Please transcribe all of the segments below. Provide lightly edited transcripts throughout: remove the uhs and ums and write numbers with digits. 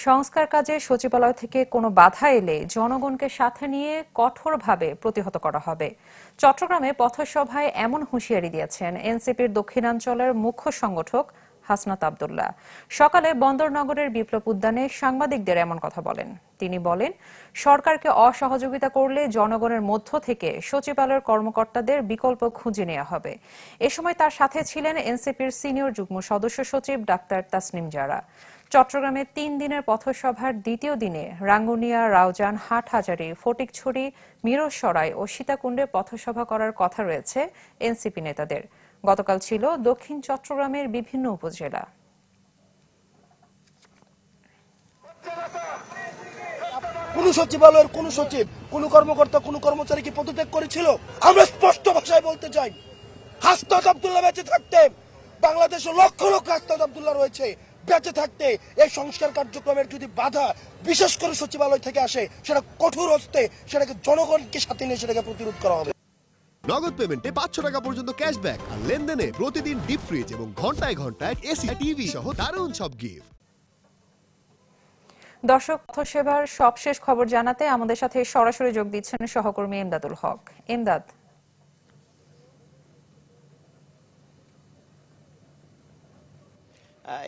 সংস্কার কাজে সচিবালয় থেকে কোনো বাধা এলে জনগণকে সাথে নিয়ে কঠোরভাবে প্রতিহত করা হবে। চট্টগ্রামে পথসভায় এমন হুঁশিয়ারি দিয়েছেন এনসিপির দক্ষিণাঞ্চলের মুখ্য সংগঠক হাসনাত আব্দুল্লাহ। সকালে বন্দরনগরের বিপ্লব উদ্যানে সাংবাদিকদের এমন কথা বলেন। তিনি বলেন, সরকারকে অসহযোগিতা করলে জনগণের মধ্য থেকে সচিবালয়ের কর্মকর্তাদের বিকল্প খুঁজে নেওয়া হবে। এ সময় তার সাথে ছিলেন এনসিপির সিনিয়র যুগ্ম সদস্য সচিব ডাক্তার তাসনিম জারা। চট্টগ্রামে 3 দিনের পথসভার দ্বিতীয় দিনে রাঙ্গুনিয়া, রাউজান, হাটহাজারী, ফটিকছড়ি, মিরসরাই ও সীতাকুণ্ডে পথসভা করার কথা রয়েছে এনসিপি নেতাদের। গতকাল ছিল দক্ষিণ চট্টগ্রামের বিভিন্ন উপজেলা। কোন সচিবালয়ের কোন সচিব, কোন কর্মকর্তা, কোন কর্মচারী কি পদত্যাগ করেছিল? আমরা স্পষ্ট ভাষায় বলতে চাই, হাসনাত আব্দুল্লাহ বেঁচে থাকতে, বাংলাদেশে লক্ষ লক্ষ হাসনাত আব্দুল্লাহ রয়েছে, বেঁচে থাকতে এই সংস্কার কার্যক্রমের যদি বাধা বিশেষ করে সচিবালয় থেকে আসে, সেটা কঠোর হস্তে সেটাকে জনগণকে সাথে নিয়ে সেটাকে প্রতিরোধ করা হবে। নগদ পেমেন্টে 500 টাকা পর্যন্ত ক্যাশব্যাক আর লেনদেনে প্রতিদিন ডিপ ফ্রিজ এবং ঘন্টায় ঘন্টায় এসি, টিভি সহ দারুণ সব গিফট। দর্শক, পথসেবার সবশেষ খবর জানাতে আমাদের সাথে সরাসরি যোগ দিচ্ছেন সহকর্মী ইমদাদুল হক। ইমদাদ,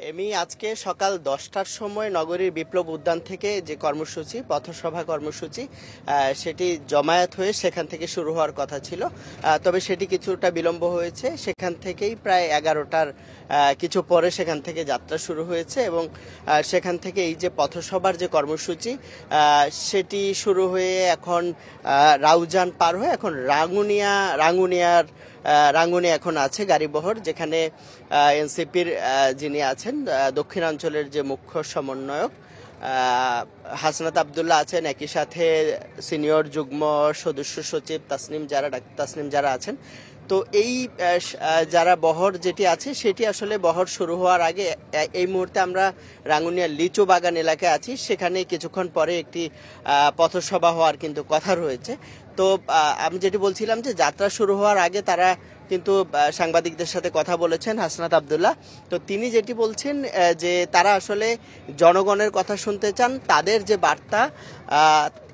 এমি আজকে সকাল 10টার সময় নগরীর বিপ্লব উদ্যান থেকে যে কর্মসূচি, পথসভা কর্মসূচি, সেটি জমায়েত হয়ে সেখান থেকে শুরু হওয়ার কথা ছিল, তবে সেটি কিছুটা বিলম্ব হয়েছে। সেখান থেকেই প্রায় 11টার কিছু পরে সেখান থেকে যাত্রা শুরু হয়েছে এবং সেখান থেকে এই যে পথসভার যে কর্মসূচি সেটি শুরু হয়ে এখন রাউজান পার হয়ে এখন রাঙ্গুনিয়া এখন আছে গাড়িবহর, যেখানে এনসিপির যিনি আছেন দক্ষিণাঞ্চলের যে মুখ্য সমন্বয়ক হাসনাত আব্দুল্লাহ আছেন, একই সাথে সিনিয়র যুগ্ম সদস্য সচিব তাসনিম যারা আছেন। তো এই যারা বহর যেটি আছে সেটি আসলে বহর শুরু হওয়ার আগে এই মুহূর্তে আমরা রাঙ্গুনিয়া লিচু বাগান এলাকায় আছি। সেখানে কিছুক্ষণ পরে একটি পথসভা হওয়ার কিন্তু কথা রয়েছে। তো আমি যেটি বলছিলাম যে যাত্রা শুরু হওয়ার আগে তারা কিন্তু সাংবাদিকদের সাথে কথা বলেছেন হাসনাত আব্দুল্লাহ। তো তিনি যেটি বলছেন যে তারা আসলে জনগণের কথা শুনতে চান, তাদের যে বার্তা,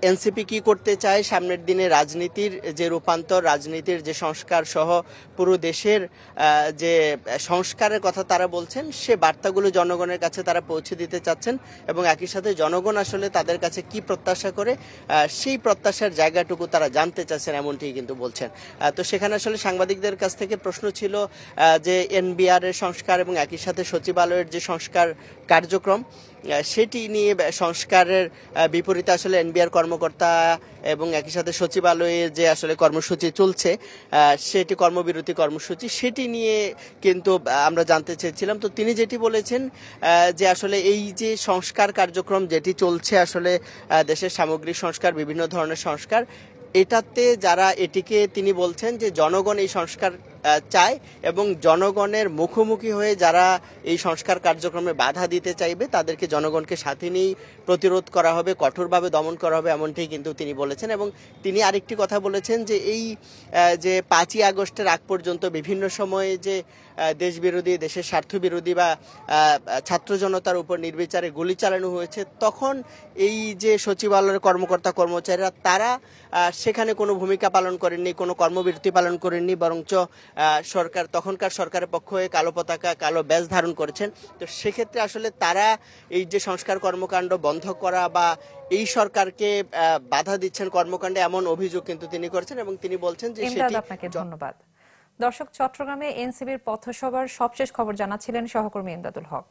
এনসিপি কি করতে চায়, সামনের দিনে রাজনীতির যে রূপান্তর, রাজনীতির যে সংস্কার সহ পুরো দেশের যে সংস্কারের কথা তারা বলছেন, সে বার্তাগুলো জনগণের কাছে তারা পৌঁছে দিতে চাচ্ছেন এবং একই সাথে জনগণ আসলে তাদের কাছে কি প্রত্যাশা করে সেই প্রত্যাশার জায়গাটুকু তারা জানতে চাচ্ছেন, এমনটি কিন্তু বলছেন। তো সেখানে আসলে সাংবাদিকদের কাছ থেকে প্রশ্ন ছিল যে এনবিআর এর সংস্কার এবং একই সাথে সচিবালয়ের যে সংস্কার কার্যক্রম সেটি নিয়ে সংস্কারের বিপরীতে আসলে এনবিআর কর্মকর্তা এবং একই সাথে সচিবালয়ে যে আসলে কর্মসূচি চলছে সেটি কর্মবিরতি কর্মসূচি, সেটি নিয়ে কিন্তু আমরা জানতে চেয়েছিলাম। তো তিনি যেটি বলেছেন যে আসলে এই যে সংস্কার কার্যক্রম যেটি চলছে, আসলে দেশের সামগ্রিক সংস্কার, বিভিন্ন ধরনের সংস্কার, এটাতে যারা এটিকে তিনি বলছেন যে জনগণ এই সংস্কার চায় এবং জনগণের মুখোমুখি হয়ে যারা এই সংস্কার কার্যক্রমে বাধা দিতে চাইবে তাদেরকে জনগণকে সাথে নিয়ে প্রতিরোধ করা হবে, কঠোরভাবে দমন করা হবে, এমনটি কিন্তু তিনি বলেছেন। এবং তিনি আরেকটি কথা বলেছেন যে এই যে 5ই আগস্টের আগ পর্যন্ত বিভিন্ন সময়ে যে দেশবিরোধী, দেশের স্বার্থবিরোধী বা ছাত্র জনতার উপর নির্বিচারে গুলি চালানো হয়েছে, তখন এই যে সচিবালয়ের কর্মকর্তা কর্মচারীরা তারা সেখানে কোনো ভূমিকা পালন করেননি, কোনো কর্মবিরতি পালন করেননি, বরঞ্চ তখনকার সরকারের পক্ষ হয়ে কালো পতাকা, কালো ব্যাজ ধারণ করেছেন। তো সেক্ষেত্রে আসলে তারা এই যে সংস্কার কর্মকাণ্ড বন্ধ করা বা এই সরকারকে বাধা দিচ্ছেন কর্মকাণ্ডে, এমন অভিযোগ কিন্তু তিনি করেছেন এবং তিনি বলছেন যে সেটি। আপনাকে ধন্যবাদ। দর্শক, চট্টগ্রামে এনসিপির পথসভার সবশেষ খবর জানাচ্ছিলেন সহকর্মী ইমদাদুল হক।